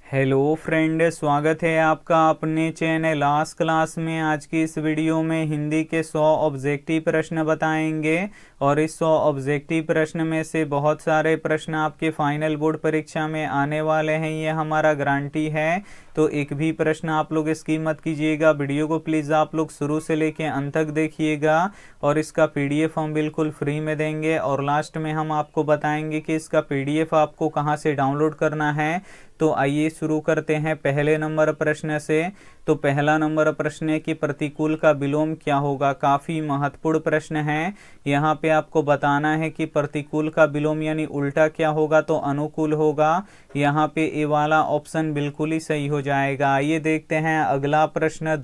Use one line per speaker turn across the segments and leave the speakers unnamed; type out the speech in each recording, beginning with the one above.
Hello friend, स्वागत है आपका अपने चैनल आज क्लास में। आज की इस वीडियो में हिंदी के 100 ऑब्जेक्टिव प्रश्न बताएंगे और इस 100 ऑब्जेक्टिव प्रश्न में से बहुत सारे प्रश्न आपके फाइनल बोर्ड परीक्षा में आने वाले हैं, ये हमारा गारंटी है। तो एक भी प्रश्न आप लोग स्किप मत कीजिएगा। वीडियो को प्लीज़ आप लोग शुरू से लेके अंत तक देखिएगा और इसका पीडीएफ हम बिल्कुल फ्री में देंगे और लास्ट में हम आपको बताएंगे कि इसका पीडीएफ आपको कहाँ से डाउनलोड करना है। तो आइए शुरू करते हैं पहले नंबर प्रश्न से। तो पहला नंबर प्रश्न है कि प्रतिकूल का विलोम क्या होगा। काफ़ी महत्वपूर्ण प्रश्न है। यहाँ पे आपको बताना है कि प्रतिकूल का विलोम यानी उल्टा क्या होगा, तो अनुकूल होगा। यहाँ पे ए वाला ऑप्शन बिल्कुल ही सही हो जाएगा। आइए देखते हैं अगला प्रश्न।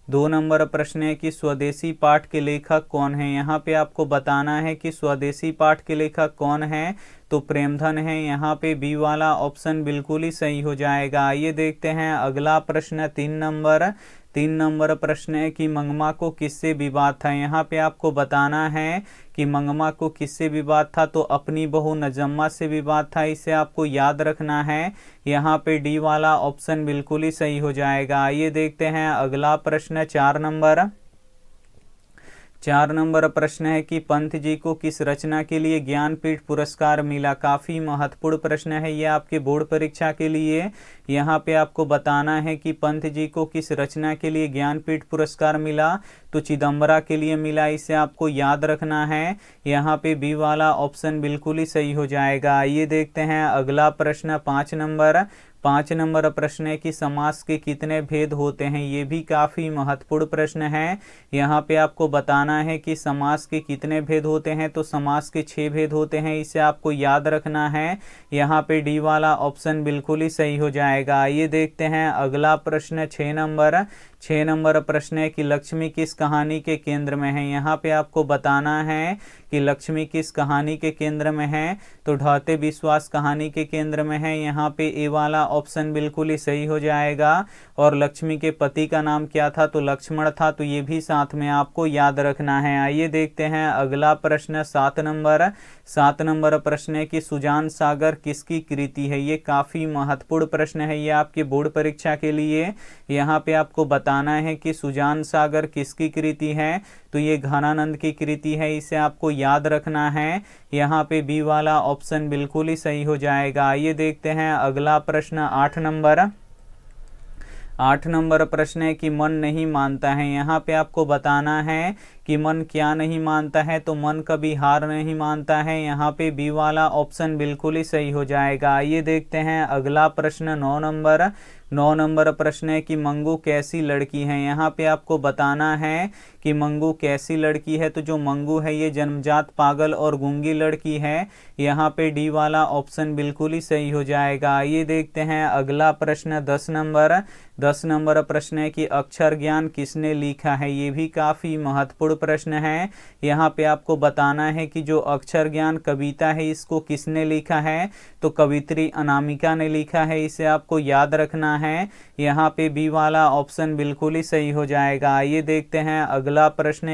दो नंबर प्रश्न है कि स्वदेशी पाठ के लेखक कौन है। यहाँ पे आपको बताना है कि स्वदेशी पाठ के लेखक कौन है, तो प्रेमधन है। यहाँ पे बी वाला ऑप्शन बिल्कुल ही सही हो जाएगा। आइए देखते हैं अगला प्रश्न। तीन नंबर प्रश्न है कि मंगमा को किससे विवाद था। यहाँ पे आपको बताना है कि मंगमा को किससे विवाद था, तो अपनी बहू नजम्मा से विवाद था। इसे आपको याद रखना है। यहाँ पे डी वाला ऑप्शन बिल्कुल ही सही हो जाएगा। आइए देखते हैं अगला प्रश्न। चार नंबर प्रश्न है कि पंत जी को किस रचना के लिए ज्ञानपीठ पुरस्कार मिला। काफ़ी महत्वपूर्ण प्रश्न है ये आपके बोर्ड परीक्षा के लिए। यहाँ पे आपको बताना है कि पंत जी को किस रचना के लिए ज्ञानपीठ पुरस्कार मिला, तो चिदम्बरा के लिए मिला। इसे आपको याद रखना है। यहाँ पे बी वाला ऑप्शन बिल्कुल ही सही हो जाएगा। आइए देखते हैं अगला प्रश्न। पाँच नंबर प्रश्न है कि समास के कितने भेद होते हैं। ये भी काफ़ी महत्वपूर्ण प्रश्न है। यहाँ पे आपको बताना है कि समास के कितने भेद होते हैं, तो समास के 6 भेद होते हैं। इसे आपको याद रखना है। यहाँ पे डी वाला ऑप्शन बिल्कुल ही सही हो जाएगा। आइए देखते हैं अगला प्रश्न। 6 नंबर प्रश्न है कि लक्ष्मी किस कहानी के केंद्र में है। यहाँ पे आपको बताना है कि लक्ष्मी किस कहानी के केंद्र में है, तो ढाते विश्वास कहानी के केंद्र में है। यहाँ पे ए वाला ऑप्शन बिल्कुल ही सही हो जाएगा। और लक्ष्मी के पति का नाम क्या था, तो लक्ष्मण था। तो ये भी साथ में आपको याद रखना है। आइए देखते हैं अगला प्रश्न। 7 नंबर प्रश्न है कि सुजान सागर किसकी कृति है। ये काफ़ी महत्वपूर्ण प्रश्न है ये आपके बोर्ड परीक्षा के लिए। यहाँ पे आपको बताना है कि सुजान सागर किसकी कृति है, तो ये घनानंद की कृति है। इसे आपको याद रखना है। यहाँ पे बी वाला ऑप्शन बिल्कुल ही सही हो जाएगा। आइए देखते हैं अगला प्रश्न। 8 नंबर प्रश्न है कि मन नहीं मानता है। यहाँ पे आपको बताना है कि मन क्या नहीं मानता है, तो मन कभी हार नहीं मानता है। यहाँ पे बी वाला ऑप्शन बिल्कुल ही सही हो जाएगा। आइए देखते हैं अगला प्रश्न। 9 नंबर प्रश्न है कि मंगू कैसी लड़की है। यहाँ पे आपको बताना है कि मंगू कैसी लड़की है, तो जो मंगू है ये जन्मजात पागल और गूंगी लड़की है। यहाँ पे डी वाला ऑप्शन बिल्कुल ही सही हो जाएगा। आइए देखते हैं अगला प्रश्न। 10 नंबर प्रश्न है कि अक्षर ज्ञान किसने लिखा है। ये भी काफ़ी महत्वपूर्ण प्रश्न है। यहाँ पे आपको बताना है कि जो अक्षर ज्ञान कविता है इसको किसने लिखा है, तो कवित्री अनामिका ने लिखा है। इसे आपको याद रखना है। यहाँ पे बी वाला ऑप्शन बिल्कुल ही सही हो जाएगा। आइए देखते हैं अगला प्रश्न।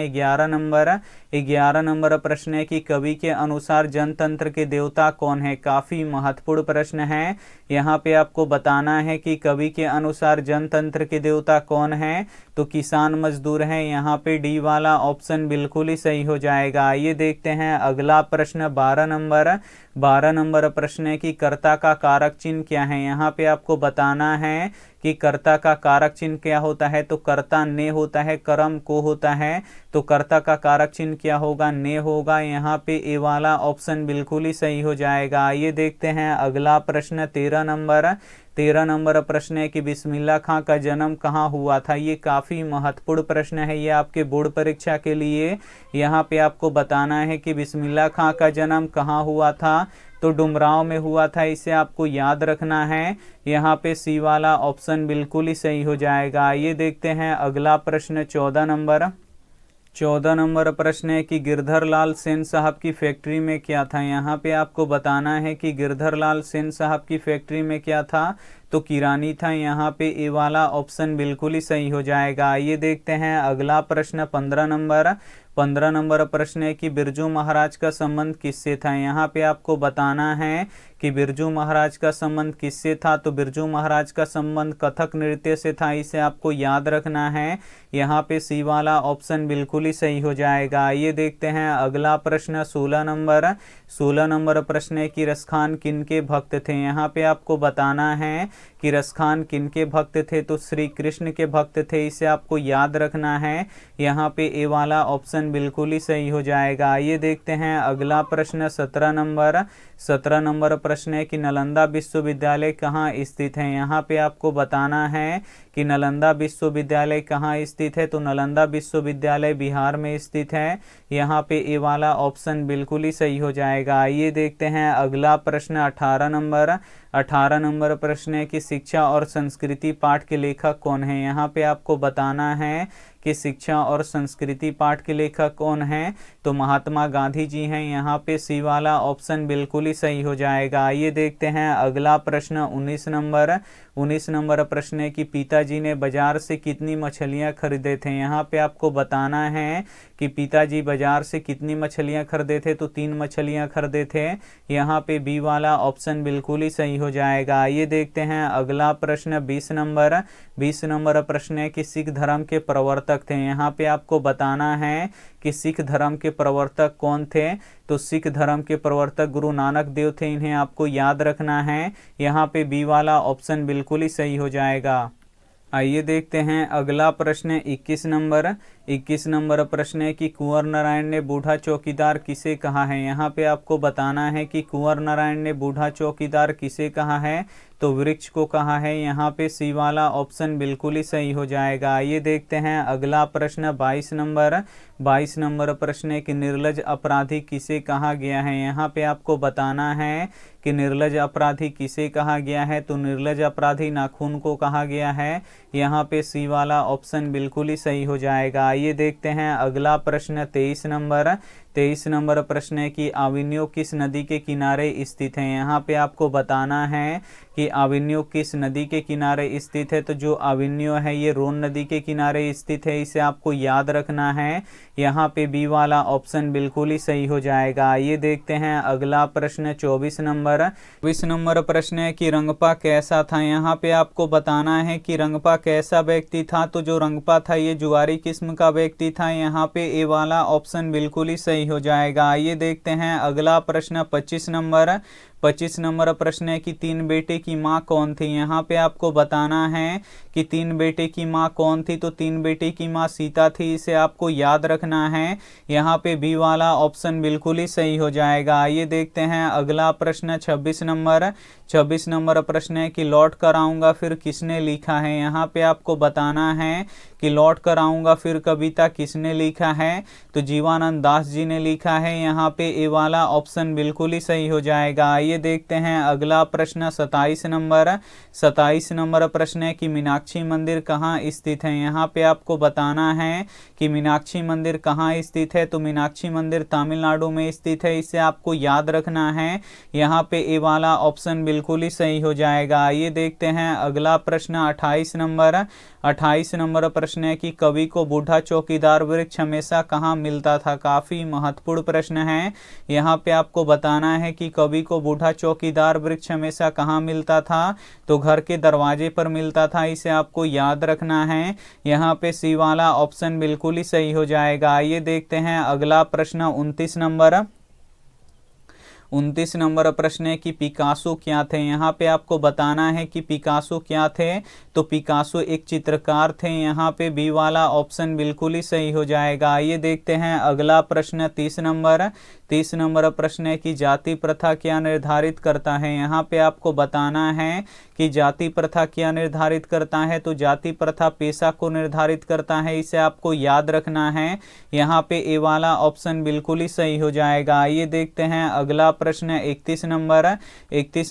11 नंबर प्रश्न है कि कवि के अनुसार जनतंत्र के देवता कौन है। काफ़ी महत्वपूर्ण प्रश्न है। यहाँ पे आपको बताना है कि कवि के अनुसार जनतंत्र के देवता कौन है, तो किसान मजदूर हैं। यहाँ पे डी वाला ऑप्शन बिल्कुल ही सही हो जाएगा। आइए देखते हैं अगला प्रश्न। 12 नंबर प्रश्न है कि कर्ता का कारक चिन्ह क्या है। यहाँ पे आपको बताना है कि कर्ता का कारक चिन्ह क्या होता है, तो कर्ता ने होता है, कर्म को होता है। तो कर्ता का कारक चिन्ह क्या होगा, ने होगा। यहाँ पे ए वाला ऑप्शन बिल्कुल ही सही हो जाएगा। आइए देखते हैं अगला प्रश्न। 13 नंबर प्रश्न है कि बिस्मिल्लाह खां का जन्म कहाँ हुआ था। ये काफ़ी महत्वपूर्ण प्रश्न है ये आपके बोर्ड परीक्षा के लिए। यहाँ पे आपको बताना है कि बिस्मिल्लाह खां का जन्म कहाँ हुआ था, तो डुमरांव में हुआ था। इसे आपको याद रखना है। यहाँ पे सी वाला ऑप्शन बिल्कुल ही सही हो जाएगा। आइए देखते हैं अगला प्रश्न। 14 नंबर प्रश्न है कि गिरधर लाल सेन साहब की फैक्ट्री में क्या था। यहाँ पे आपको बताना है कि गिरधर लाल सेन साहब की फैक्ट्री में क्या था, तो किरानी था। यहाँ पे ए वाला ऑप्शन बिल्कुल ही सही हो जाएगा। आइए देखते हैं अगला प्रश्न। 15 नंबर प्रश्न है कि बिरजू महाराज का संबंध किससे था। यहाँ पे आपको बताना है कि बिरजू महाराज का संबंध किससे था। तो बिरजू महाराज का संबंध कथक नृत्य से था, इसे आपको याद रखना है। यहाँ पे सी वाला ऑप्शन बिल्कुल ही सही हो जाएगा। ये देखते हैं अगला प्रश्न 16 नंबर प्रश्न है कि रसखान किनके भक्त थे। यहाँ पे आपको बताना है कि रसखान किनके भक्त थे। तो श्री कृष्ण के भक्त थे, इसे आपको याद रखना है। यहाँ पे ए वाला ऑप्शन बिल्कुल ही सही हो जाएगा। ये देखते हैं अगला प्रश्न 17 नंबर प्रश्न है कि नालंदा विश्वविद्यालय कहाँ स्थित है। यहाँ पे आपको बताना है कि नालंदा विश्वविद्यालय कहाँ स्थित है। तो नालंदा विश्वविद्यालय बिहार में स्थित है। यहाँ पे ए वाला ऑप्शन बिल्कुल ही सही हो जाएगा। ये देखते हैं अगला प्रश्न 18 नंबर प्रश्न है कि शिक्षा और संस्कृति पाठ के लेखक कौन है। यहाँ पे आपको बताना है कि शिक्षा और संस्कृति पाठ के लेखक कौन हैं। तो महात्मा गांधी जी हैं। यहाँ पे सी वाला ऑप्शन बिल्कुल ही सही हो जाएगा। ये देखते हैं अगला प्रश्न 19 नंबर प्रश्न है कि पिताजी ने बाजार से कितनी मछलियाँ खरीदे थे। यहाँ पे आपको बताना है कि पिताजी बाजार से कितनी मछलियाँ खरीदे थे। तो 3 मछलियाँ खरीदे थे। यहाँ पे बी वाला ऑप्शन बिल्कुल ही सही हो जाएगा। ये देखते हैं अगला प्रश्न 20 नंबर प्रश्न है कि सिख धर्म के प्रवर्तक थे। यहाँ पे आपको बताना है कि सिख धर्म के प्रवर्तक कौन थे। तो सिख धर्म के प्रवर्तक गुरु नानक देव थे, इन्हें आपको याद रखना है। यहाँ पे बी वाला ऑप्शन बिल्कुल ही सही हो जाएगा। आइए देखते हैं अगला प्रश्न 21 नंबर प्रश्न है कि कुंवर नारायण ने बूढ़ा चौकीदार किसे कहा है। यहाँ पे आपको बताना है कि कुंवर नारायण ने बूढ़ा चौकीदार किसे कहा है। तो वृक्ष को कहा है। यहाँ पे सी वाला ऑप्शन बिल्कुल ही सही हो जाएगा। ये देखते हैं अगला प्रश्न 22 नंबर प्रश्न है कि निर्लज अपराधी किसे कहा गया है। यहाँ पे आपको बताना है कि निर्लज अपराधी किसे कहा गया है। तो निर्लज अपराधी नाखून को कहा गया है। यहाँ पे सी वाला ऑप्शन बिल्कुल ही सही हो जाएगा। ये देखते हैं अगला प्रश्न 23 नंबर प्रश्न है कि आविन्यो किस नदी के किनारे स्थित है। यहाँ पे आपको बताना है कि आविन्यो किस नदी के किनारे स्थित है। तो जो आविन्यो है ये रोन नदी के किनारे स्थित है, इसे आपको याद रखना है। यहाँ पे बी वाला ऑप्शन बिल्कुल ही सही हो जाएगा। ये देखते हैं अगला प्रश्न 24 नंबर प्रश्न है कि रंगपा कैसा था। यहाँ पे आपको बताना है कि रंगपा कैसा व्यक्ति था। तो जो रंगपा था ये जुआरी किस्म का व्यक्ति था। यहाँ पे ए वाला ऑप्शन बिल्कुल ही सही हो जाएगा। ये देखते हैं अगला प्रश्न 25 नंबर प्रश्न है कि 3 बेटे की माँ कौन थी। यहाँ पे आपको बताना है कि 3 बेटे की माँ कौन थी। तो 3 बेटे की माँ सीता थी, इसे आपको याद रखना है। यहाँ पे बी वाला ऑप्शन बिल्कुल ही सही हो जाएगा। ये देखते हैं अगला प्रश्न 26 नंबर प्रश्न है कि लौट कर आऊँगा फिर किसने लिखा है। यहाँ पे आपको बताना है कि लौट कर आऊँगा फिर कविता किसने लिखा है। तो जीवानंद दास जी ने लिखा है। यहाँ पे ए वाला ऑप्शन बिल्कुल ही सही हो जाएगा। ये देखते हैं अगला प्रश्न 27 नंबर प्रश्न है कि मीनाक्षी मंदिर कहाँ स्थित है। यहाँ पे आपको बताना है कि मीनाक्षी मंदिर कहाँ स्थित है। तो मीनाक्षी मंदिर तमिलनाडु में स्थित है, इसे आपको याद रखना है। यहाँ पे ए वाला ऑप्शन बिल्कुल ही सही हो जाएगा। ये देखते हैं अगला प्रश्न 28 नंबर प्रश्न है कि कवि को बूढ़ा चौकीदार वृक्ष हमेशा कहाँ मिलता था। काफी महत्वपूर्ण प्रश्न है। यहाँ पे आपको बताना है कि कवि को बूढ़ा चौकीदार वृक्ष हमेशा कहाँ मिलता था। तो घर के दरवाजे पर मिलता था, इसे आपको याद रखना है। यहाँ पे सी वाला ऑप्शन बिल्कुल ही सही हो जाएगा। ये देखते हैं अगला प्रश्न 29 नंबर प्रश्न है कि पिकासो क्या थे। यहाँ पे आपको बताना है कि पिकासो क्या थे। तो पिकासो एक चित्रकार थे। यहाँ पे बी वाला ऑप्शन बिल्कुल ही सही हो जाएगा। ये देखते हैं अगला प्रश्न 30 नंबर प्रश्न है कि जाति प्रथा क्या निर्धारित करता है। यहाँ पे आपको बताना है कि जाति प्रथा क्या निर्धारित करता है। तो जाति प्रथा पेशा को निर्धारित करता है, इसे आपको याद रखना है। यहाँ पे ए वाला ऑप्शन बिल्कुल ही सही हो जाएगा। ये देखते हैं अगला प्रश्न 31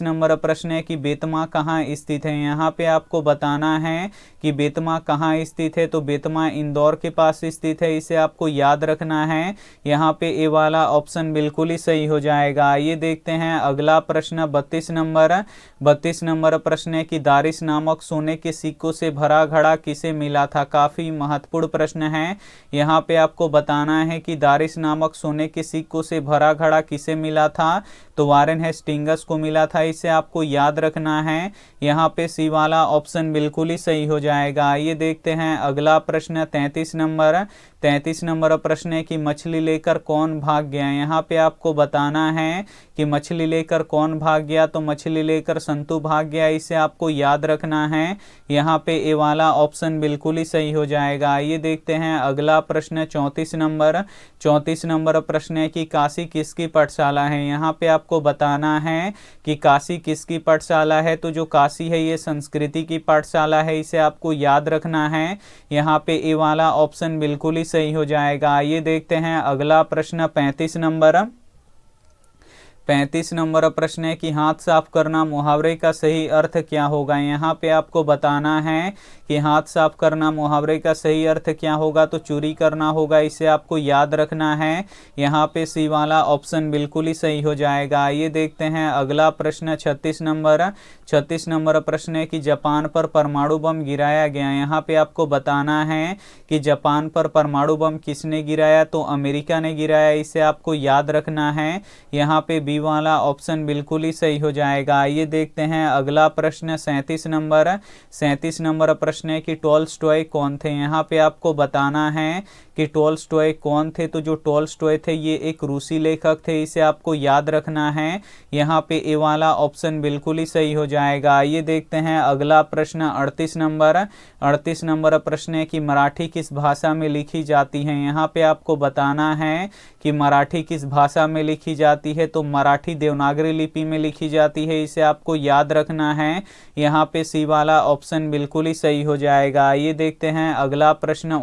नंबर प्रश्न है कि बेतमा कहाँ स्थित है। यहाँ पे आपको बताना है कि बेतमा कहाँ स्थित है। तो बेतमा इंदौर के पास स्थित है, इसे आपको याद रखना है। यहाँ पे ए वाला ऑप्शन ऑप्शन बिल्कुल ही सही हो जाएगा। ये देखते हैं अगला प्रश्न 32 नंबर प्रश्न है कि दारिस नामक सोने के सिक्कों से भरा घड़ा किसे मिला था। काफी महत्वपूर्ण प्रश्न है। यहाँ पे आपको बताना है कि दारिस नामक सोने के सिक्कों से भरा घड़ा किसे मिला था, तो वारेन हेस्टिंग्स को मिला था। इसे आपको याद रखना है। यहाँ पे सी वाला ऑप्शन बिल्कुल ही सही हो जाएगा। ये देखते हैं अगला प्रश्न 33 नंबर प्रश्न है कि मछली लेकर कौन भाग गया। यहाँ पे आपको बताना है कि मछली लेकर कौन भाग गया, तो मछली लेकर संतु भाग गया। इसे आपको याद रखना है। यहाँ पे ए वाला ऑप्शन बिल्कुल ही सही हो जाएगा। ये देखते हैं अगला प्रश्न 34 नंबर प्रश्न है कि काशी किसकी पाठशाला है। यहाँ पे आपको बताना है कि काशी किसकी पाठशाला है, तो जो काशी है ये संस्कृति की पाठशाला है। इसे आपको याद रखना है। यहाँ पे ए वाला ऑप्शन बिल्कुल ही सही हो जाएगा। ये देखते हैं अगला प्रश्न 35 नंबर प्रश्न है कि हाथ साफ करना मुहावरे का सही अर्थ क्या होगा। यहाँ पे आपको बताना है कि हाथ साफ करना मुहावरे का सही अर्थ क्या होगा, तो चोरी करना होगा। इसे आपको याद रखना है। यहाँ पे सी वाला ऑप्शन बिल्कुल ही सही हो जाएगा। ये देखते हैं अगला प्रश्न 36 नंबर प्रश्न है कि जापान पर परमाणु बम गिराया गया। यहाँ पे आपको बताना है कि जापान पर परमाणु बम किसने गिराया, तो अमेरिका ने गिराया। इसे आपको याद रखना है। यहाँ पे बी वाला ऑप्शन बिल्कुल ही सही हो जाएगा। ये देखते हैं अगला प्रश्न 37 नंबर प्रश्न है कि टॉल्स्टॉय कौन थे। यहाँ पे आपको बताना है कि टॉल्स्टॉय कौन थे, तो जो टॉल्स्टॉय थे ये एक रूसी लेखक थे। इसे आपको याद रखना है। यहाँ पे ए वाला ऑप्शन बिल्कुल ही सही हो जाएगा। ये देखते हैं अगला प्रश्न 38 नंबर प्रश्न है कि मराठी किस भाषा में लिखी जाती है। यहाँ पे आपको बताना है कि मराठी किस भाषा में लिखी जाती है, तो मराठी देवनागरी लिपि में लिखी जाती है। इसे आपको याद रखना है। यहाँ पे सी वाला ऑप्शन बिल्कुल ही सही हो जाएगा। ये देखते हैं अगला प्रश्न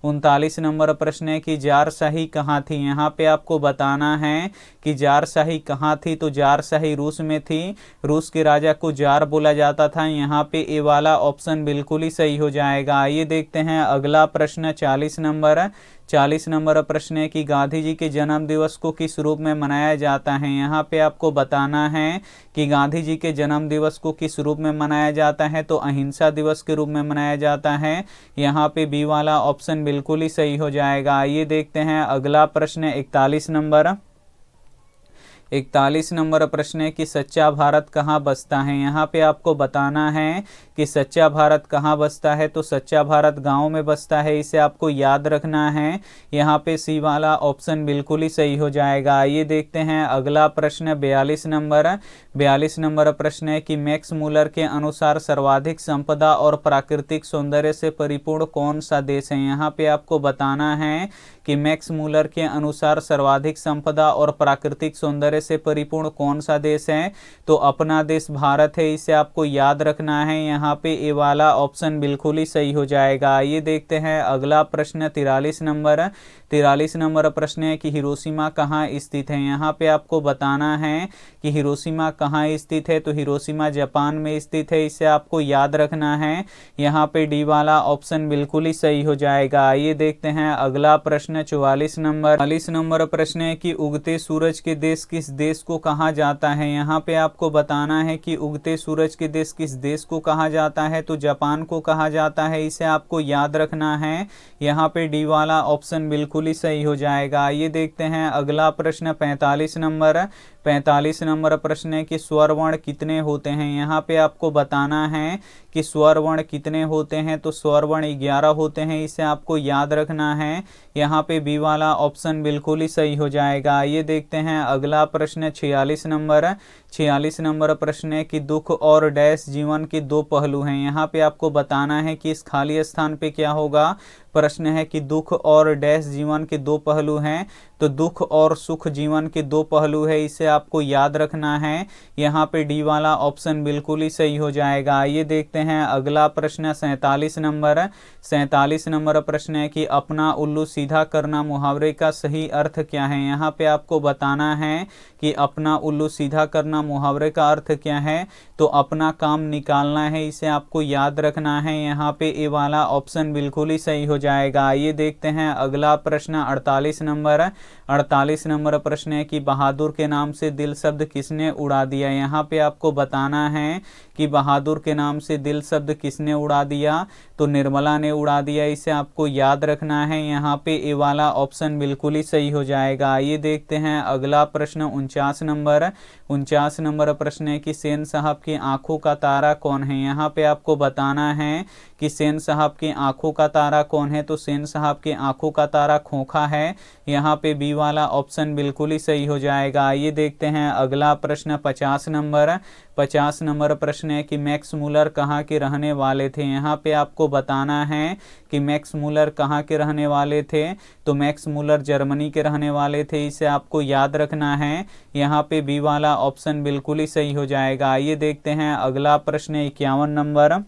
39 नंबर प्रश्न है कि जारशाही कहाँ थी। यहाँ पे आपको बताना है कि जारशाही कहाँ थी, तो जारशाही रूस में थी। रूस के राजा को जार बोला जाता था। यहाँ पे ए वाला ऑप्शन बिल्कुल ही सही हो जाएगा। ये देखते हैं अगला प्रश्न 40 नंबर प्रश्न है कि गांधी जी के जन्म दिवस को किस रूप में मनाया जाता है। यहाँ पे आपको बताना है कि गांधी जी के जन्म दिवस को किस रूप में मनाया जाता है, तो अहिंसा दिवस के रूप में मनाया जाता है। यहाँ पे बी वाला ऑप्शन बिल्कुल ही सही हो जाएगा। ये देखते हैं अगला प्रश्न 41 नंबर प्रश्न है कि सच्चा भारत कहाँ बसता है। यहाँ पे आपको बताना है कि सच्चा भारत कहाँ बसता है, तो सच्चा भारत गांव में बसता है। इसे आपको याद रखना है। यहाँ पे सी वाला ऑप्शन बिल्कुल ही सही हो जाएगा। ये देखते हैं अगला प्रश्न 42 नंबर प्रश्न है कि मैक्स मूलर के अनुसार सर्वाधिक संपदा और प्राकृतिक सौंदर्य से परिपूर्ण कौन सा देश है। यहाँ पे आपको बताना है कि मैक्स मूलर के अनुसार सर्वाधिक संपदा और प्राकृतिक सौंदर्य से परिपूर्ण कौन सा देश है, तो अपना देश भारत है। इसे आपको याद रखना है। यहाँ पे ए वाला ऑप्शन बिल्कुल ही सही हो जाएगा। ये देखते हैं अगला प्रश्न 43 नंबर प्रश्न है कि हिरोशिमा कहाँ स्थित है। यहाँ पे आपको बताना है कि हिरोशिमा कहाँ स्थित है, तो हिरोशिमा जापान में स्थित है। इसे आपको याद रखना है। यहाँ पे डी वाला ऑप्शन बिल्कुल ही सही हो जाएगा। ये देखते हैं अगला प्रश्न 44 नंबर प्रश्न है कि उगते सूरज के देश किस देश को कहा जाता है। यहाँ पे आपको बताना है कि उगते सूरज के देश किस देश को कहा जाता है, तो जापान को कहा जाता है। इसे आपको याद रखना है। यहाँ पे डी वाला ऑप्शन बिल्कुल ही सही हो जाएगा। ये देखते हैं अगला प्रश्न 45 नंबर प्रश्न है कि स्वर वर्ण कितने होते हैं। यहाँ पे आपको बताना है कि स्वर वर्ण कितने होते हैं, तो स्वर वर्ण 11 होते हैं। इसे आपको याद रखना है। यहाँ पे बी वाला ऑप्शन बिल्कुल ही सही हो जाएगा। ये देखते हैं अगला प्रश्न 46 नंबर प्रश्न है कि दुख और डैश जीवन के दो पहलू हैं। यहाँ पे आपको बताना है कि इस खाली स्थान पे क्या होगा। प्रश्न है कि दुख और डैश जीवन के दो पहलू हैं, तो दुख और सुख जीवन के दो पहलू है। इसे आपको याद रखना है। यहाँ पे डी वाला ऑप्शन बिल्कुल ही सही हो जाएगा। ये देखते हैं अगला प्रश्न 47 नंबर प्रश्न है कि अपना उल्लू सीधा करना मुहावरे का सही अर्थ क्या है। यहाँ पे आपको बताना है कि अपना उल्लू सीधा करना मुहावरे का अर्थ क्या है, तो अपना काम निकालना है। इसे आपको याद रखना है। यहाँ पे ए वाला ऑप्शन बिल्कुल ही सही हो हो जाएगा। ये देखते हैं अगला प्रश्न 48 नंबर। 48 नंबर प्रश्न है कि बहादुर के नाम से दिल शब्द किसने उड़ा दिया। यहाँ पे आपको बताना है कि बहादुर के नाम से दिल शब्द किसने उड़ा दिया, तो निर्मला ने उड़ा दिया। इसे आपको याद रखना है। यहाँ पे ए वाला ऑप्शन बिल्कुल ही सही हो जाएगा। ये देखते हैं अगला प्रश्न 49 नंबर। 49 नंबर प्रश्न है कि सेन साहब की आंखों का तारा कौन है। यहाँ पे आपको बताना है कि सेन साहब की आंखों का तारा कौन है, तो सेन साहब की आंखों का तारा खोखा है। यहाँ पे बी वाला ऑप्शन बिल्कुल ही सही हो जाएगा। ये देखते हैं अगला प्रश्न 50 नंबर। 50 नंबर प्रश्न है कि मैक्स मूलर कहाँ के रहने वाले थे। यहाँ पे आपको बताना है कि मैक्स मूलर कहाँ के रहने वाले थे, तो मैक्स मूलर जर्मनी के रहने वाले थे। इसे आपको याद रखना है। यहाँ पे बी वाला ऑप्शन बिल्कुल ही सही हो जाएगा। ये देखते हैं अगला प्रश्न 51 नंबर।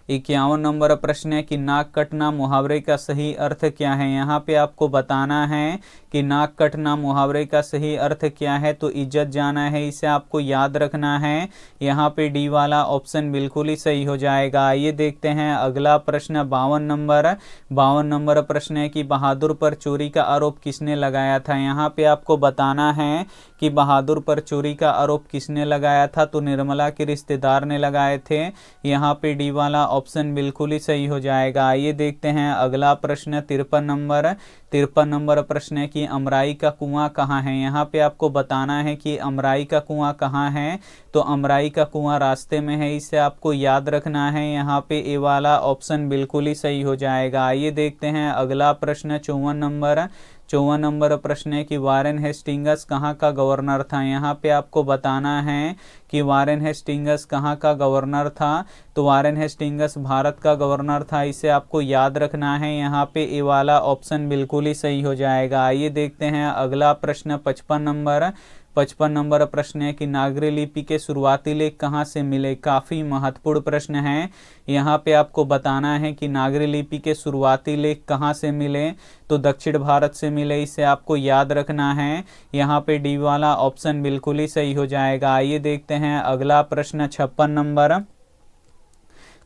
51 नंबर प्रश्न है कि नाक कटना मुहावरे का सही अर्थ क्या है। यहाँ पे आपको बताना है कि नाक कटना मुहावरे का सही अर्थ क्या है, तो इज्जत जाना है। इसे आपको याद रखना है। यहाँ पे डी वाला ऑप्शन बिल्कुल ही सही हो जाएगा। ये देखते हैं अगला प्रश्न 52 नंबर। 52 नंबर प्रश्न है कि बहादुर पर चोरी का आरोप किसने लगाया था। यहाँ पे आपको बताना है कि बहादुर पर चोरी का आरोप किसने लगाया था, तो निर्मला के रिश्तेदार ने लगाए थे। यहाँ पे डी वाला ऑप्शन बिल्कुल ही सही हो जाएगा। ये देखते हैं अगला प्रश्न 53 नंबर। 53 नंबर प्रश्न है कि अमराई का कुआं कहाँ है। यहाँ पे आपको बताना है कि अमराई का कुआं कहाँ है, तो अमराई का कुआं रास्ते में है। इसे आपको याद रखना है। यहाँ पे ए वाला ऑप्शन बिल्कुल ही सही हो जाएगा। ये देखते हैं अगला प्रश्न 54 नंबर। 54 नंबर प्रश्न है कि वारेन हेस्टिंगस कहाँ का गवर्नर था। यहाँ पे आपको बताना है कि वारेन हेस्टिंगस कहाँ का गवर्नर था, तो वारेन हेस्टिंगस भारत का गवर्नर था। इसे आपको याद रखना है। यहाँ पे ए वाला ऑप्शन बिल्कुल ही सही हो जाएगा। ये देखते हैं अगला प्रश्न 55 नंबर। 55 नंबर प्रश्न है कि नागरी लिपि के शुरुआती लेख कहाँ से मिले। काफ़ी महत्वपूर्ण प्रश्न है। यहाँ पे आपको बताना है कि नागरी लिपि के शुरुआती लेख कहाँ से मिले, तो दक्षिण भारत से मिले। इसे आपको याद रखना है। यहाँ पे डी वाला ऑप्शन बिल्कुल ही सही हो जाएगा। ये देखते हैं अगला प्रश्न 56 नंबर।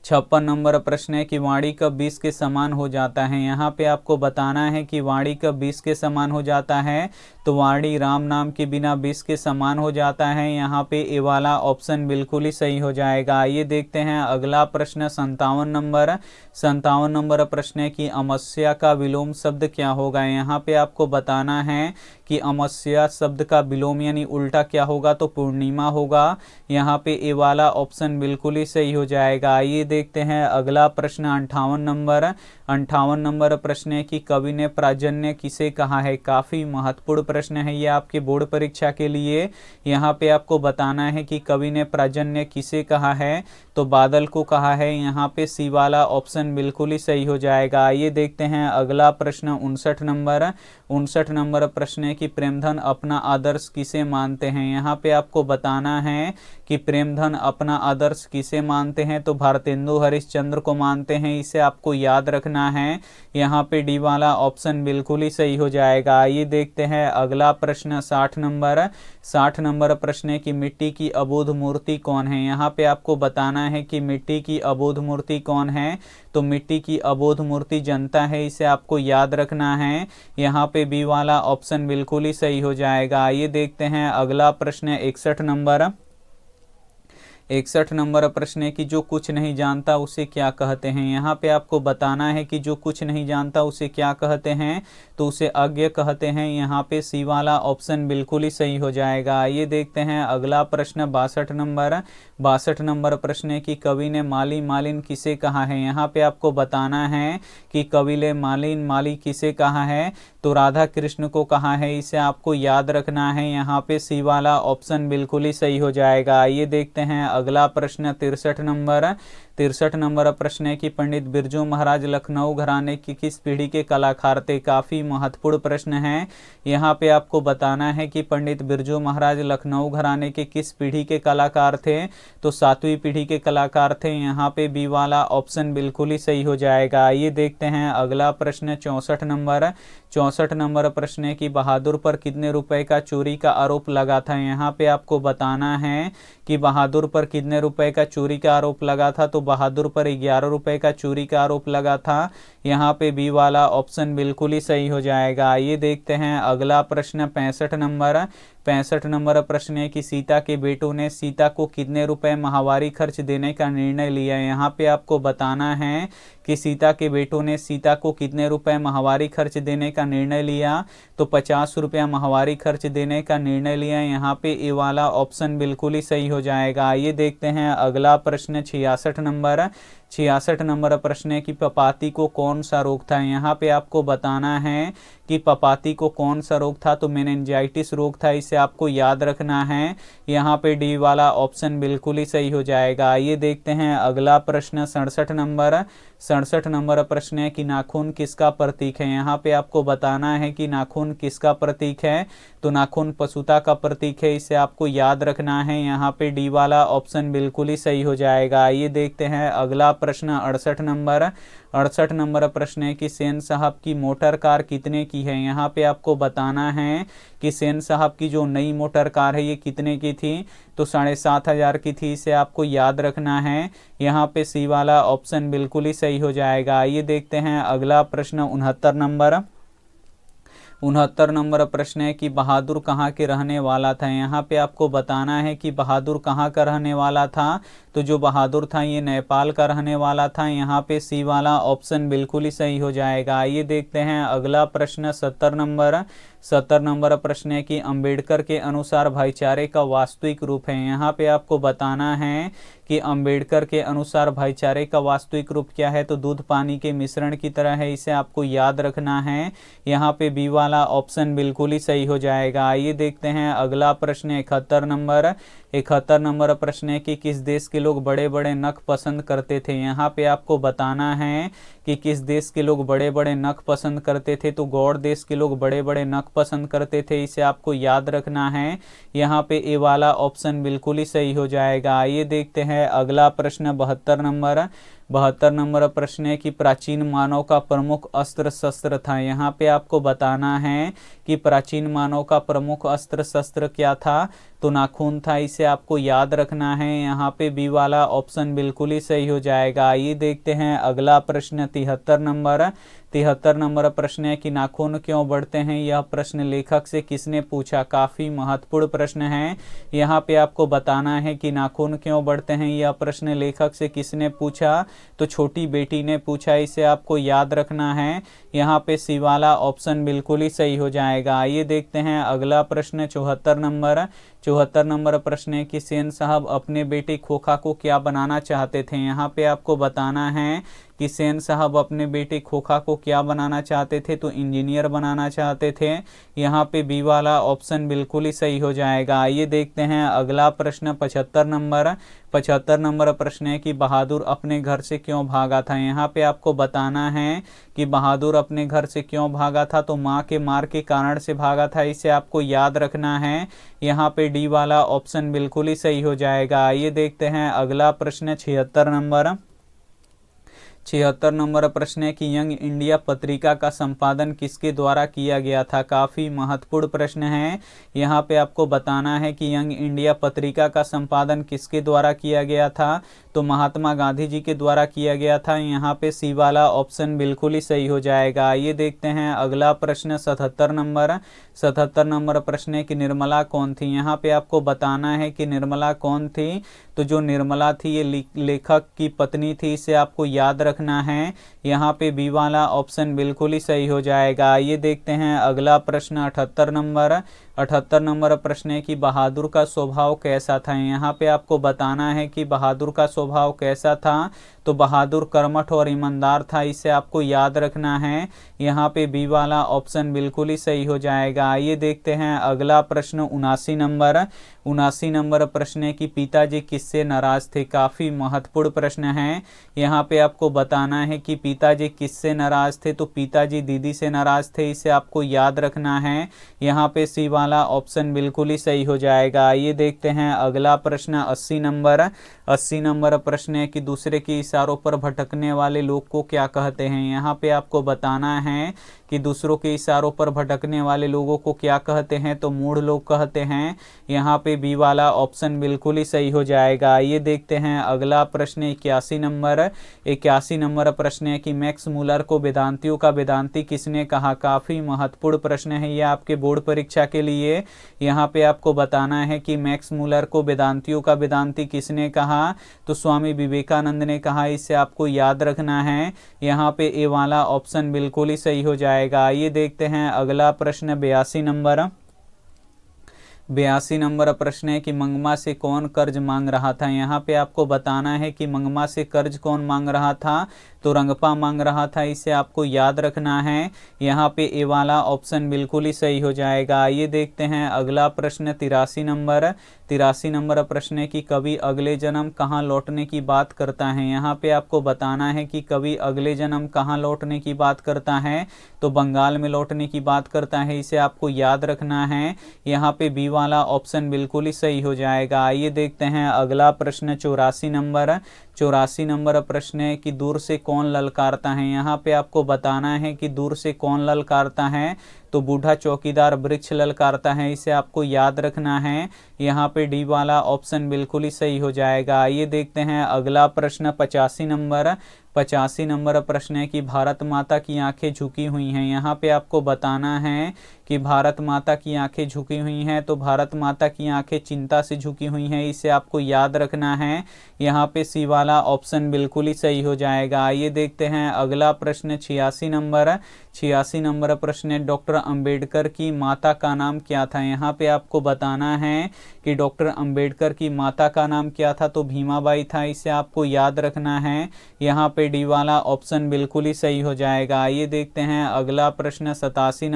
56 नंबर प्रश्न है कि वाणी कब 20 के समान हो जाता है। यहाँ पे आपको बताना है कि वाणी कब 20 के समान हो जाता है, तो वाणी राम नाम के बिना 20 के समान हो जाता है। यहाँ पे ए वाला ऑप्शन बिल्कुल ही सही हो जाएगा। ये देखते हैं अगला प्रश्न 57 नंबर। 57 नंबर प्रश्न है कि अमावस्या का विलोम शब्द क्या होगा। यहाँ पे आपको बताना है कि अमावस्या शब्द का विलोम यानी उल्टा क्या होगा, तो पूर्णिमा होगा। यहाँ पे ए वाला ऑप्शन बिल्कुल ही सही हो जाएगा। ये देखते हैं अगला प्रश्न 58 नंबर। 58 नंबर प्रश्न है कि कवि ने प्राजन्य किसे कहा है। काफ़ी महत्वपूर्ण प्रश्न है ये आपके बोर्ड परीक्षा के लिए। यहाँ पे आपको बताना है कि कवि ने प्राजन्य किसे कहा है, तो बादल को कहा है। यहाँ पे सी वाला ऑप्शन बिल्कुल ही सही हो जाएगा। ये देखते हैं अगला प्रश्न 59 नंबर। 59 नंबर प्रश्न है कि प्रेमधन अपना आदर्श किसे मानते हैं। यहाँ पे आपको बताना है कि प्रेमधन अपना आदर्श किसे मानते हैं, तो भारतेंदु हरिश्चंद्र को मानते हैं। इसे आपको याद रखना है। यहाँ पे डी वाला ऑप्शन बिल्कुल ही सही हो जाएगा। ये देखते हैं अगला प्रश्न 60 नंबर। 60 नंबर प्रश्न है कि मिट्टी की अबोध मूर्ति कौन है। यहाँ पे आपको बताना है कि मिट्टी की अबोध मूर्ति कौन है, तो मिट्टी की अबोध मूर्ति जनता है। इसे आपको याद रखना है। यहाँ पे बी वाला ऑप्शन बिल्कुल ही सही हो जाएगा। ये देखते हैं अगला प्रश्न 61 नंबर। 61 नंबर प्रश्न है कि जो कुछ नहीं जानता उसे क्या कहते हैं। यहाँ पे आपको बताना है कि जो कुछ नहीं जानता उसे क्या कहते हैं, तो उसे अज्ञ कहते हैं। यहाँ पे सी वाला ऑप्शन बिल्कुल ही सही हो जाएगा। ये देखते हैं अगला प्रश्न 62 नंबर। 62 नंबर प्रश्न है कि कवि ने माली मालिन किसे कहा है। यहाँ पे आपको बताना है कि कवि ने मालिन माली किसे कहा है, तो राधा कृष्ण को कहा है। इसे आपको याद रखना है। यहाँ पे सी वाला ऑप्शन बिल्कुल ही सही हो जाएगा। ये देखते हैं अगला प्रश्न 63 नंबर। 63 नंबर प्रश्न है कि पंडित बिरजू महाराज लखनऊ घराने की किस पीढ़ी के कलाकार थे। काफ़ी महत्वपूर्ण प्रश्न है। यहाँ पे आपको बताना है कि पंडित बिरजू महाराज लखनऊ घराने के किस पीढ़ी के कलाकार थे, तो 7वीं पीढ़ी के कलाकार थे। यहाँ पे बी वाला ऑप्शन बिल्कुल ही सही हो जाएगा। ये देखते हैं अगला प्रश्न 64 नंबर। 64 नंबर प्रश्न है कि बहादुर पर कितने रुपए का चोरी का आरोप लगा था। यहाँ पे आपको बताना है कि बहादुर पर कितने रुपए का चोरी का आरोप लगा था। तो बहादुर पर 11 रुपए का चोरी का आरोप लगा था। यहाँ पे बी वाला ऑप्शन बिल्कुल ही सही हो जाएगा। आइए देखते हैं अगला प्रश्न 65 नंबर प्रश्न है कि सीता के बेटों ने सीता को कितने रुपए माहवारी खर्च देने का निर्णय लिया। यहाँ पे आपको बताना है कि सीता के बेटों ने सीता को कितने रुपए माहवारी खर्च देने का निर्णय लिया। तो 50 रुपया माहवारी खर्च देने का निर्णय लिया। यहाँ पे ए वाला ऑप्शन बिल्कुल ही सही हो जाएगा। आइए देखते हैं अगला प्रश्न 66 नंबर प्रश्न है कि पपाती को कौन सा रोग था। यहाँ पे आपको बताना है कि पपाती को कौन सा रोग था। तो मेनिंजाइटिस रोग था, इसे आपको याद रखना है। यहाँ पे डी वाला ऑप्शन बिल्कुल ही सही हो जाएगा। आइए देखते हैं अगला प्रश्न 67 नंबर प्रश्न है कि नाखून किसका प्रतीक है। यहाँ पे आपको बताना है कि नाखून किसका प्रतीक है। तो नाखून पशुता का प्रतीक है, इसे आपको याद रखना है। यहाँ पे डी वाला ऑप्शन बिल्कुल ही सही हो जाएगा। आइए देखते हैं अगला प्रश्न 68 नंबर प्रश्न है कि सेन साहब की मोटर कार कितने की है। यहाँ पे आपको बताना है कि सेन साहब की जो नई मोटर कार है ये कितने की थी। तो 7,500 की थी, इसे आपको याद रखना है। यहाँ पे सी वाला ऑप्शन बिल्कुल ही सही हो जाएगा। आइए देखते हैं अगला प्रश्न 69 नंबर प्रश्न है कि बहादुर कहाँ के रहने वाला था। यहाँ पे आपको बताना है कि बहादुर कहाँ का रहने वाला था। तो जो बहादुर था ये नेपाल का रहने वाला था। यहाँ पे सी वाला ऑप्शन बिल्कुल ही सही हो जाएगा। आइए देखते हैं अगला प्रश्न 70 नंबर प्रश्न है कि अंबेडकर के अनुसार भाईचारे का वास्तविक रूप है। यहाँ पे आपको बताना है कि अंबेडकर के अनुसार भाईचारे का वास्तविक रूप क्या है। तो दूध पानी के मिश्रण की तरह है, इसे आपको याद रखना है। यहाँ पे बी वाला ऑप्शन बिल्कुल ही सही हो जाएगा। आइए देखते हैं अगला प्रश्न 71 नंबर प्रश्न है कि किस देश के लोग बड़े बड़े नख पसंद करते थे। यहाँ पे आपको बताना है कि किस देश के लोग बड़े बड़े नख पसंद करते थे। तो गौड़ देश के लोग बड़े बड़े नख पसंद करते थे, इसे आपको याद रखना है। यहाँ पे ए वाला ऑप्शन बिल्कुल ही सही हो जाएगा। आइए देखते हैं अगला प्रश्न 72 नंबर प्रश्न है कि प्राचीन मानव का प्रमुख अस्त्र शस्त्र था। यहाँ पे आपको बताना है कि प्राचीन मानव का प्रमुख अस्त्र शस्त्र क्या था। तो नाखून था, इसे आपको याद रखना है। यहाँ पे बी वाला ऑप्शन बिल्कुल ही सही हो जाएगा। आइए देखते हैं अगला प्रश्न 73 नंबर प्रश्न है कि नाखून क्यों बढ़ते हैं। यह प्रश्न लेखक से किसने पूछा। काफी महत्वपूर्ण प्रश्न है। यहाँ पे आपको बताना है कि नाखून क्यों बढ़ते हैं, यह प्रश्न लेखक से किसने पूछा। तो छोटी बेटी ने पूछा, इसे आपको याद रखना है। यहाँ पे सी वाला ऑप्शन बिल्कुल ही सही हो जाएगा। आइए देखते हैं अगला प्रश्न 74 नंबर प्रश्न है कि सेन साहब अपने बेटे खोखा को क्या बनाना चाहते थे। यहाँ पे आपको बताना है कि सेन साहब अपने बेटे खोखा को क्या बनाना चाहते थे। तो इंजीनियर बनाना चाहते थे। यहाँ पे बी वाला ऑप्शन बिल्कुल ही सही हो जाएगा। आइए देखते हैं अगला प्रश्न 75 नंबर प्रश्न है कि बहादुर अपने घर से क्यों भागा था। यहाँ पे आपको बताना है कि बहादुर अपने घर से क्यों भागा था। तो माँ के मार के कारण से भागा था, इसे आपको याद रखना है। यहाँ पे डी वाला ऑप्शन बिल्कुल ही सही हो जाएगा। आइए देखते हैं अगला प्रश्न 76 नंबर प्रश्न है कि यंग इंडिया पत्रिका का संपादन किसके द्वारा किया गया था। काफ़ी महत्वपूर्ण प्रश्न है। यहाँ पे आपको बताना है कि यंग इंडिया पत्रिका का संपादन किसके द्वारा किया गया था। तो महात्मा गांधी जी के द्वारा किया गया था। यहाँ पे सी वाला ऑप्शन बिल्कुल ही सही हो जाएगा। आइए देखते हैं अगला प्रश्न 77 नंबर प्रश्न है कि निर्मला कौन थी। यहाँ पे आपको बताना है कि निर्मला कौन थी। तो जो निर्मला थी ये लेखक की पत्नी थी, इसे आपको याद रखना है। यहाँ पे बी वाला ऑप्शन बिल्कुल ही सही हो जाएगा। आइए देखते हैं अगला प्रश्न 78 नंबर प्रश्न है कि बहादुर का स्वभाव कैसा था। यहाँ पे आपको बताना है कि बहादुर का स्वभाव कैसा था। तो बहादुर कर्मठ और ईमानदार था, इसे आपको याद रखना है। यहाँ पे बी वाला ऑप्शन बिल्कुल ही सही हो जाएगा। आइए देखते हैं अगला प्रश्न 79 नंबर प्रश्न है कि पिताजी किससे नाराज थे। काफ़ी महत्वपूर्ण प्रश्न है। यहाँ पे आपको बताना है कि पिताजी किससे नाराज थे। तो पिताजी दीदी से नाराज थे, इसे आपको याद रखना है। यहाँ पे सी वाला ऑप्शन बिल्कुल ही सही हो जाएगा। आइए देखते हैं अगला प्रश्न 80 नंबर प्रश्न है कि दूसरे के इशारों पर भटकने वाले लोग को क्या कहते हैं। यहाँ पे आपको बताना है कि दूसरों के इशारों पर भटकने वाले लोगों को क्या कहते हैं, तो मूढ़ लोग कहते हैं। यहाँ पे बी वाला ऑप्शन बिल्कुल ही सही हो जाएगा। ये देखते हैं अगला प्रश्न 81 नंबर प्रश्न है कि मैक्स मूलर को वेदांतियों का वेदांती किसने कहा। काफी महत्वपूर्ण प्रश्न है ये आपके बोर्ड परीक्षा के लिए। यहाँ पे आपको बताना है कि मैक्स मूलर को वेदांतियों का वेदांती किसने कहा, तो स्वामी विवेकानंद ने कहा। इसे आपको याद रखना है। यहाँ पे ए वाला ऑप्शन बिल्कुल ही सही हो जाएगा। ये देखते हैं अगला प्रश्न 82 नंबर प्रश्न है कि मंगमा से कौन कर्ज मांग रहा था। यहाँ पे आपको बताना है कि मंगमा से कर्ज कौन मांग रहा था, तो रंगपा मांग रहा था। इसे आपको याद रखना है। यहाँ पे ए वाला ऑप्शन बिल्कुल ही सही हो जाएगा। ये देखते हैं अगला प्रश्न 83 नंबर प्रश्न है कि कवि अगले जन्म कहाँ लौटने की बात करता है। यहाँ पे आपको बताना है कि कवि अगले जन्म कहाँ लौटने की बात करता है, तो बंगाल में लौटने की बात करता है। इसे आपको याद रखना है। यहाँ पे बी वाला ऑप्शन बिल्कुल ही सही हो जाएगा। आइए देखते हैं अगला प्रश्न 84 नंबर प्रश्न है कि दूर से कौन ललकारता है। यहाँ पे आपको बताना है कि दूर से कौन ललकारता है, तो बूढ़ा चौकीदार वृक्ष ललकारता है। इसे आपको याद रखना है। यहाँ पे डी वाला ऑप्शन बिल्कुल ही सही हो जाएगा। ये देखते हैं अगला प्रश्न 85 नंबर प्रश्न है कि भारत माता की आंखें झुकी हुई हैं। यहाँ पे आपको बताना है कि भारत माता की आंखें झुकी हुई हैं, तो भारत माता की आंखें चिंता से झुकी हुई हैं। इसे आपको याद रखना है। यहाँ पे सी वाला ऑप्शन बिल्कुल ही सही हो जाएगा। ये देखते हैं अगला प्रश्न 86 नंबर प्रश्न है डॉक्टर अंबेडकर की माता का नाम क्या था। यहाँ पे आपको बताना है कि डॉक्टर अंबेडकर की माता का नाम क्या था, तो भीमाबाई था। इसे आपको याद रखना है। यहाँ पे डी वाला ऑप्शन बिल्कुल ही सही हो जाएगा। ये देखते हैं अगला प्रश्न 87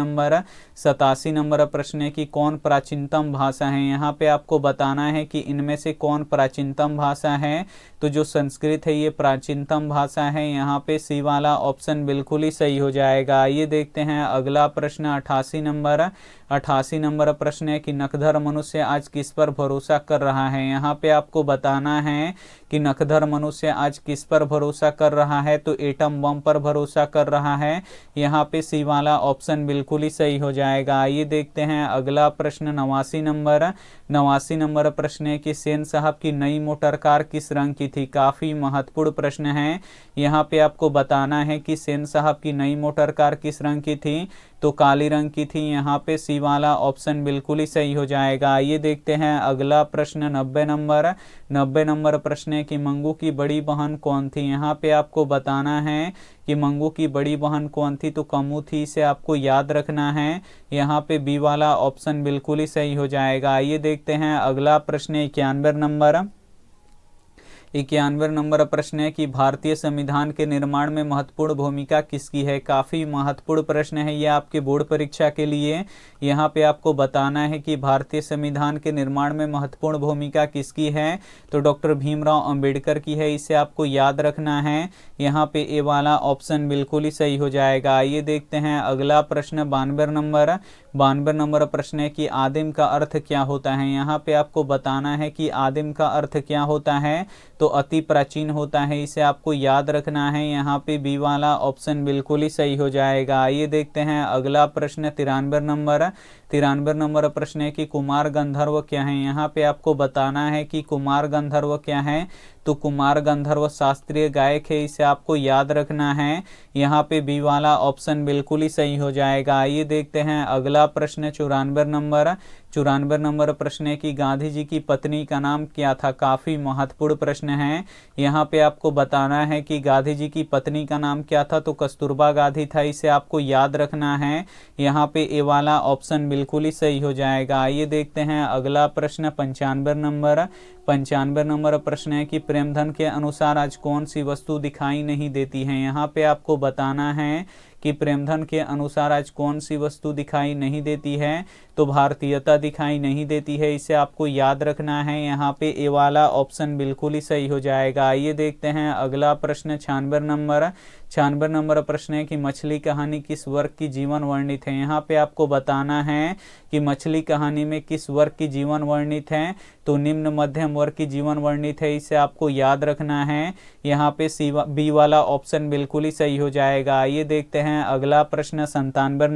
नंबर प्रश्न है कि कौन प्राचीनतम भाषा है। यहाँ पे आपको बताना है कि इनमें से कौन प्राचीनतम भाषा है, तो जो संस्कृत है ये प्राचीनतम भाषा है। यहाँ पे सी वाला ऑप्शन बिल्कुल ही सही हो जाएगा। ये देखते हैं अगला प्रश्न 88 नंबर प्रश्न है कि नखधर मनुष्य आज किस पर भरोसा कर रहा है। यहाँ पे आपको बताना है कि नखधर मनुष्य आज किस पर भरोसा कर रहा है, तो एटम बम पर भरोसा कर रहा है। यहाँ पे सी वाला ऑप्शन बिल्कुल ही सही हो जाएगा। ये देखते हैं अगला प्रश्न 89 नंबर प्रश्न है कि सेन साहब की नई मोटर कार किस रंग की थी। काफी महत्वपूर्ण प्रश्न है। यहाँ पे आपको बताना है कि सेन साहब की नई मोटर कार किस रंग की थी, तो काली रंग की थी। यहाँ पे सी वाला ऑप्शन बिल्कुल ही सही हो जाएगा। ये देखते हैं अगला प्रश्न 90 नंबर प्रश्न है कि मंगू की बड़ी बहन कौन थी। यहाँ पे आपको बताना है कि मंगू की बड़ी बहन कौन थी, तो कमू थी। इसे आपको याद रखना है। यहाँ पे बी वाला ऑप्शन बिल्कुल ही सही हो जाएगा। ये देखते हैं अगला प्रश्न 91 नंबर प्रश्न है कि भारतीय संविधान के निर्माण में महत्वपूर्ण भूमिका किसकी है। काफ़ी महत्वपूर्ण प्रश्न है ये आपके बोर्ड परीक्षा के लिए। यहाँ पे आपको बताना है कि भारतीय संविधान के निर्माण में महत्वपूर्ण भूमिका किसकी है, तो डॉक्टर भीमराव अंबेडकर की है। इसे आपको याद रखना है। यहाँ पे ए वाला ऑप्शन बिल्कुल ही सही हो जाएगा। ये देखते हैं अगला प्रश्न 92 नंबर प्रश्न है कि आदिम का अर्थ क्या होता है। यहाँ पे आपको बताना है कि आदिम का अर्थ क्या होता है, तो अति प्राचीन होता है। इसे आपको याद रखना है। यहाँ पे बी वाला ऑप्शन बिल्कुल ही सही हो जाएगा। ये देखते हैं अगला प्रश्न 93 नंबर प्रश्न है कि कुमार गंधर्व क्या है। यहाँ पे आपको बताना है कि कुमार गंधर्व क्या है, तो कुमार गंधर्व शास्त्रीय गायक है। इसे आपको याद रखना है। यहाँ पे बी वाला ऑप्शन बिल्कुल ही सही हो जाएगा। ये देखते हैं अगला प्रश्न 94 नंबर प्रश्न है कि गांधी जी की पत्नी का नाम क्या था। काफी महत्वपूर्ण प्रश्न है। यहाँ पे आपको बताना है कि गांधी जी की पत्नी का नाम क्या था, तो कस्तूरबा गांधी था। इसे आपको याद रखना है। यहाँ पे ए वाला ऑप्शन बिल्कुल ही सही हो जाएगा। ये देखते हैं अगला प्रश्न 95 नंबर प्रश्न है कि प्रेमधन के अनुसार आज कौन सी वस्तु दिखाई नहीं देती है। यहाँ पे आपको बताना है कि प्रेमधन के अनुसार आज कौन सी वस्तु दिखाई नहीं देती है, तो भारतीयता दिखाई नहीं देती है। इसे आपको याद रखना है। यहाँ पे ए वाला ऑप्शन बिल्कुल ही सही हो जाएगा। ये देखते हैं अगला प्रश्न 96 नंबर प्रश्न है कि मछली कहानी किस वर्ग की जीवन वर्णित है। यहाँ पे आपको बताना है कि मछली कहानी में किस वर्ग की जीवन वर्णित है, तो निम्न मध्यम वर्ग की जीवन वर्णित है, इसे आपको याद रखना है। यहाँ पे बी वाला ऑप्शन बिल्कुल ही सही हो जाएगा। आइए देखते हैं अगला प्रश्न 97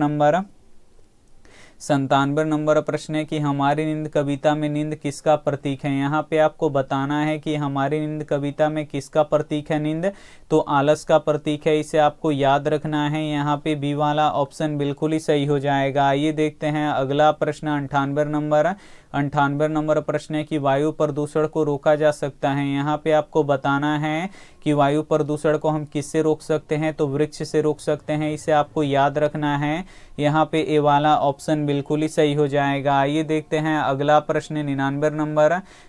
नंबर प्रश्न है कि हमारी नींद कविता में नींद किसका प्रतीक है। यहाँ पे आपको बताना है कि हमारी नींद कविता में किसका प्रतीक है नींद, तो आलस का प्रतीक है, इसे आपको याद रखना है। यहाँ पे बी वाला ऑप्शन बिल्कुल ही सही हो जाएगा। आइए देखते हैं अगला प्रश्न 98 नंबर प्रश्न है कि वायु प्रदूषण को रोका जा सकता है। यहाँ पे आपको बताना है कि वायु प्रदूषण को हम किससे रोक सकते हैं, तो वृक्ष से रोक सकते हैं, इसे आपको याद रखना है। यहाँ पे ए वाला ऑप्शन बिल्कुल ही सही हो जाएगा। आइए देखते हैं अगला प्रश्न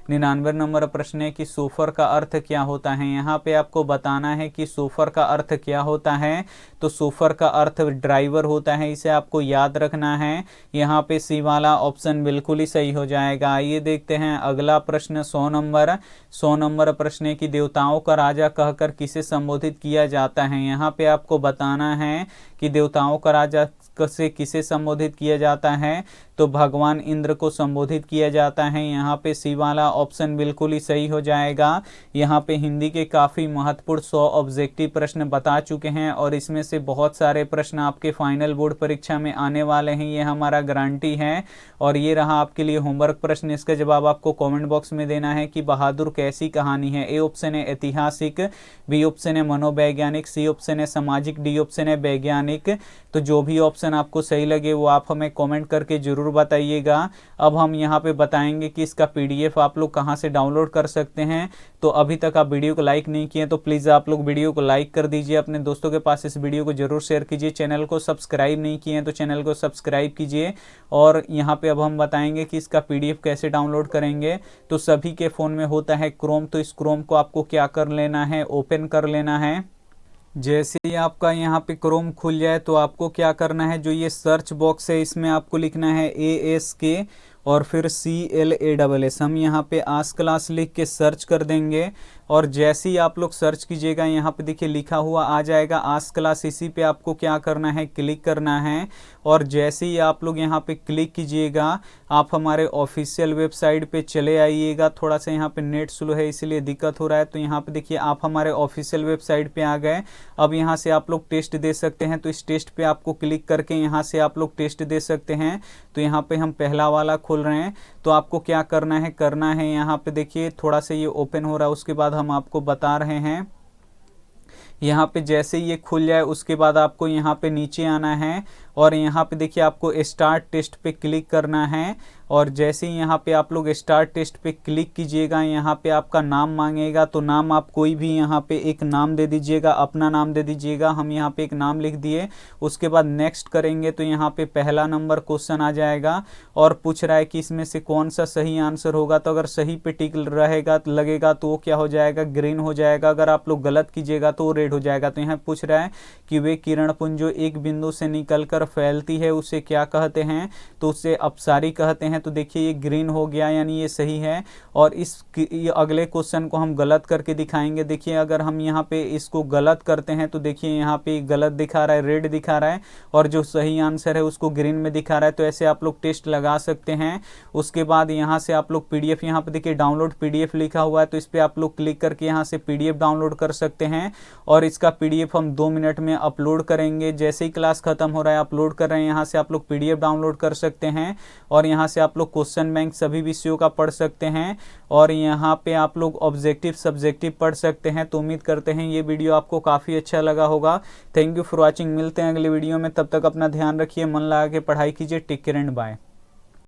99 नंबर प्रश्न है कि सूफर का अर्थ क्या होता है। यहाँ पे आपको बताना है कि सूफर का अर्थ क्या होता है, तो सूफर का अर्थ ड्राइवर होता है, इसे आपको याद रखना है। यहाँ पे सी वाला ऑप्शन बिल्कुल ही सही हो जाएगा। आइए देखते हैं अगला प्रश्न 100 नंबर प्रश्न है कि देवताओं का राजा कहकर किसे संबोधित किया जाता है। यहाँ पे आपको बताना है कि देवताओं का राजा से किसे संबोधित किया जाता है, तो भगवान इंद्र को संबोधित किया जाता है। यहाँ पे सी वाला ऑप्शन बिल्कुल ही सही हो जाएगा। यहाँ पे हिंदी के काफ़ी महत्वपूर्ण 100 ऑब्जेक्टिव प्रश्न बता चुके हैं और इसमें से बहुत सारे प्रश्न आपके फाइनल बोर्ड परीक्षा में आने वाले हैं, ये हमारा गारंटी है। और ये रहा आपके लिए होमवर्क प्रश्न, इसका जवाब आपको कमेंट बॉक्स में देना है कि बहादुर कैसी कहानी है। ए ऑप्शन है ऐतिहासिक, बी ऑप्शन है मनोवैज्ञानिक, सी ऑप्शन है सामाजिक, डी ऑप्शन है वैज्ञानिक। तो जो भी ऑप्शन आपको सही लगे वो आप हमें कमेंट करके जरूर बताइएगा। अब हम यहाँ पे बताएंगे कि इसका पीडीएफ आप लोग कहाँ से डाउनलोड कर सकते हैं। तो अभी तक आप वीडियो को लाइक नहीं किए तो प्लीज़ आप लोग वीडियो को लाइक कर दीजिए, अपने दोस्तों के पास इस वीडियो को जरूर शेयर कीजिए। चैनल को सब्सक्राइब नहीं किए तो चैनल को सब्सक्राइब कीजिए। और यहाँ पे अब हम बताएंगे कि इसका पीडीएफ कैसे डाउनलोड करेंगे। तो सभी के फ़ोन में होता है क्रोम, तो इस क्रोम को आपको क्या कर लेना है, ओपन कर लेना है। जैसे ही आपका यहाँ पे क्रोम खुल जाए तो आपको क्या करना है, जो ये सर्च बॉक्स है इसमें आपको लिखना है ASK और फिर CLASS। हम यहाँ पे आस क्लास लिख के सर्च कर देंगे और जैसे ही आप लोग सर्च कीजिएगा यहाँ पे देखिए लिखा हुआ आ जाएगा आस क्लास, इसी पे आपको क्या करना है, क्लिक करना है। और जैसे ही आप लोग यहाँ पे क्लिक कीजिएगा आप हमारे ऑफिशियल वेबसाइट पे चले आइएगा। थोड़ा सा यहाँ पे नेट स्लो है इसलिए दिक्कत हो रहा है, तो यहाँ पे देखिए आप हमारे ऑफिशियल वेबसाइट पे आ गए। अब यहाँ से आप लोग टेस्ट दे सकते हैं, तो इस टेस्ट पे आपको क्लिक करके यहाँ से आप लोग टेस्ट दे सकते हैं। तो यहाँ पे हम पहला वाला खोल रहे हैं, तो आपको क्या करना है यहाँ पे देखिए थोड़ा सा ये ओपन हो रहा है, उसके बाद हम आपको बता रहे हैं। यहाँ पे जैसे ये खुल जाए उसके बाद आपको यहाँ पे नीचे आना है और यहाँ पे देखिए आपको स्टार्ट टेस्ट पे क्लिक करना है। और जैसे ही यहाँ पे आप लोग स्टार्ट टेस्ट पे क्लिक कीजिएगा यहाँ पे आपका नाम मांगेगा, तो नाम आप कोई भी यहाँ पे एक नाम दे दीजिएगा, अपना नाम दे दीजिएगा। हम यहाँ पे एक नाम लिख दिए, उसके बाद नेक्स्ट करेंगे तो यहाँ पे पहला नंबर क्वेश्चन आ जाएगा और पूछ रहा है कि इसमें से कौन सा सही आंसर होगा। तो अगर सही पे टिक रहेगा लगेगा तो वो क्या हो जाएगा, ग्रीन हो जाएगा। अगर आप लोग गलत कीजिएगा तो रेड हो जाएगा। तो यहाँ पूछ रहा है कि वे किरण पुंज जो एक बिंदु से निकलकर फैलती है उसे क्या कहते हैं, तो उसे अपसारी कहते हैं। तो देखिए ये ग्रीन हो गया, यानी ये सही है। और ये अगले क्वेश्चन को हम गलत करके दिखाएंगे। देखिए अगर हम यहाँ पे इसको गलत करते हैं तो देखिए यहाँ पे गलत दिखा रहा है, रेड दिखा रहा है, और जो सही आंसर है उसको ग्रीन में दिखा रहा है। तो ऐसे आप लोग टेस्ट लगा सकते हैं। उसके बाद यहाँ से आप लोग पीडीएफ, यहाँ पे देखिए डाउनलोड पीडीएफ लिखा हुआ है, तो इस पर आप लोग क्लिक करके यहाँ से पीडीएफ डाउनलोड कर सकते हैं। और इसका पीडीएफ हम 2 मिनट में अपलोड करेंगे। जैसे ही क्लास खत्म हो रहा है अपलोड कर रहे हैं, यहाँ से आप लोग पीडीएफ डाउनलोड कर सकते हैं। और यहाँ से आप लोग क्वेश्चन बैंक सभी विषयों का पढ़ सकते हैं और यहाँ पे आप लोग ऑब्जेक्टिव सब्जेक्टिव पढ़ सकते हैं। तो उम्मीद करते हैं ये वीडियो आपको काफ़ी अच्छा लगा होगा। Thank you for watching. मिलते हैं अगले वीडियो में, तब तक अपना ध्यान रखिए, मन लगा के पढ़ाई कीजिए। Take care and bye.